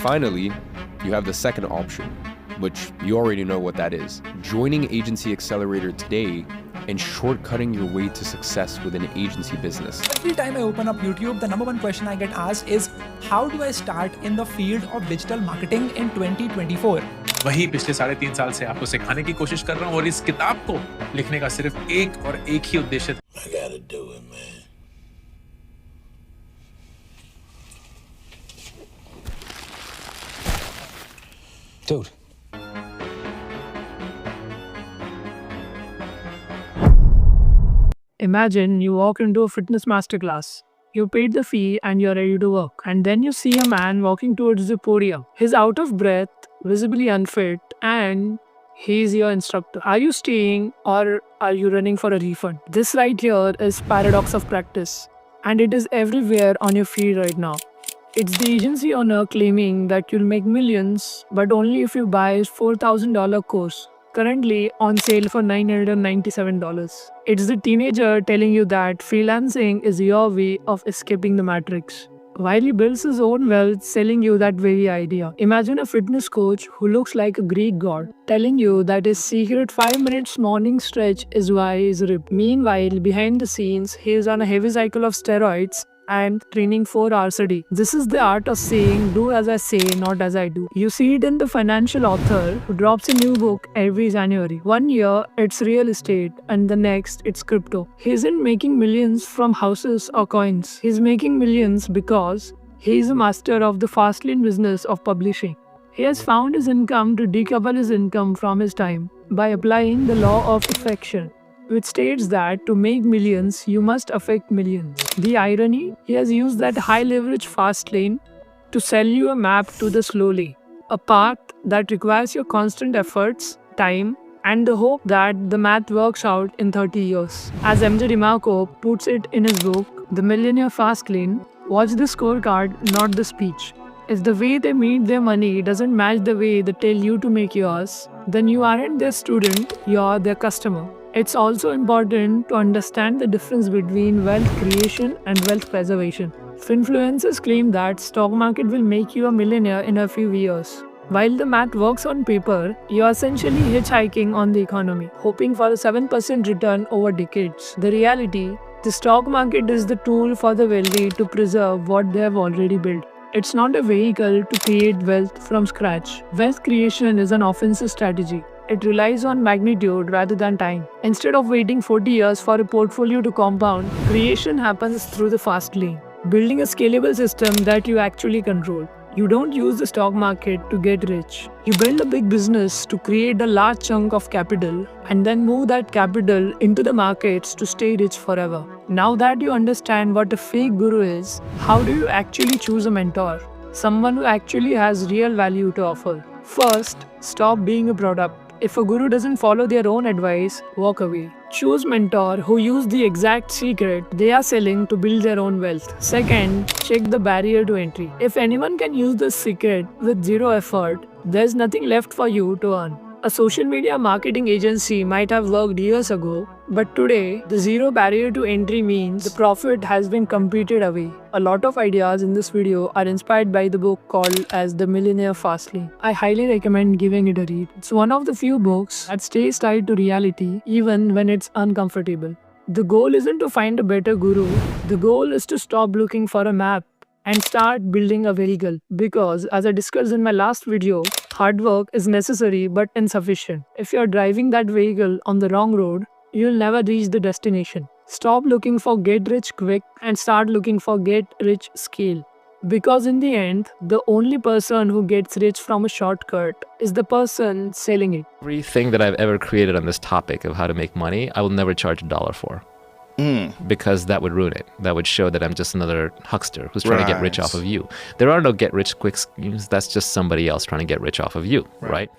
finally, you have the second option, which you already know what that is. Joining Agency Accelerator today and shortcutting your way to success with an agency business. Every time I open up YouTube, the number one question I get asked is, how do I start in the field of digital marketing in 2024? वही पिछले 3.5 साल से आपको सिखाने की कोशिश कर रहा हूँ और इस किताब को लिखने का सिर्फ एक ही उद्देश्य था। I gotta do it, man. Dude. Imagine you walk into a fitness masterclass. You paid the fee and you're ready to work. And then you see a man walking towards the podium. He's out of breath, visibly unfit, and he's your instructor. Are you staying or are you running for a refund? This right here is paradox of practice. And it is everywhere on your feed right now. It's the agency owner claiming that you'll make millions, but only if you buy a $4,000 course, currently on sale for $997. It's the teenager telling you that freelancing is your way of escaping the matrix, while he builds his own wealth selling you that very idea. Imagine a fitness coach who looks like a Greek god telling you that his secret 5 minutes morning stretch is why he's ripped. Meanwhile, behind the scenes, he is on a heavy cycle of steroids and training 4 hours a day. This is the art of saying, do as I say, not as I do. You see it in the financial author who drops a new book every January. 1 year, it's real estate, and the next, it's crypto. He isn't making millions from houses or coins. He's making millions because he's a master of the fast lane business of publishing. He has found his income to decouple his income from his time by applying the law of affection, which states that to make millions, you must affect millions. The irony, he has used that high leverage fast lane to sell you a map to the slow lane, a path that requires your constant efforts, time, and the hope that the math works out in 30 years. As MJ DeMarco puts it in his book, The Millionaire Fast Lane, watch the scorecard, not the speech. If the way they made their money doesn't match the way they tell you to make yours, then you aren't their student, you're their customer. It's also important to understand the difference between wealth creation and wealth preservation. Influencers claim that stock market will make you a millionaire in a few years. While the math works on paper, you're essentially hitchhiking on the economy, hoping for a 7% return over decades. The reality, the stock market is the tool for the wealthy to preserve what they have already built. It's not a vehicle to create wealth from scratch. Wealth creation is an offensive strategy. It relies on magnitude rather than time. Instead of waiting 40 years for a portfolio to compound, creation happens through the fast lane, building a scalable system that you actually control. You don't use the stock market to get rich. You build a big business to create a large chunk of capital and then move that capital into the markets to stay rich forever. Now that you understand what a fake guru is, how do you actually choose a mentor? Someone who actually has real value to offer. First, stop being a product. If a guru doesn't follow their own advice, walk away. Choose mentor who use the exact secret they are selling to build their own wealth. Second, check the barrier to entry. If anyone can use this secret with zero effort, there's nothing left for you to earn. A social media marketing agency might have worked years ago, but today, the zero barrier to entry means the profit has been competed away. A lot of ideas in this video are inspired by the book called as The Millionaire Fast Lane. I highly recommend giving it a read. It's one of the few books that stays tied to reality even when it's uncomfortable. The goal isn't to find a better guru. The goal is to stop looking for a map and start building a vehicle, because as I discussed in my last video, hard work is necessary but insufficient. If you're driving that vehicle on the wrong road, you'll never reach the destination. Stop looking for get rich quick and start looking for get rich scale. Because in the end, the only person who gets rich from a shortcut is the person selling it. Everything that I've ever created on this topic of how to make money, I will never charge $1 for. Because that would ruin it. That would show that I'm just another huckster who's trying to get rich off of you. There are no get rich quick schemes. That's just somebody else trying to get rich off of you, right?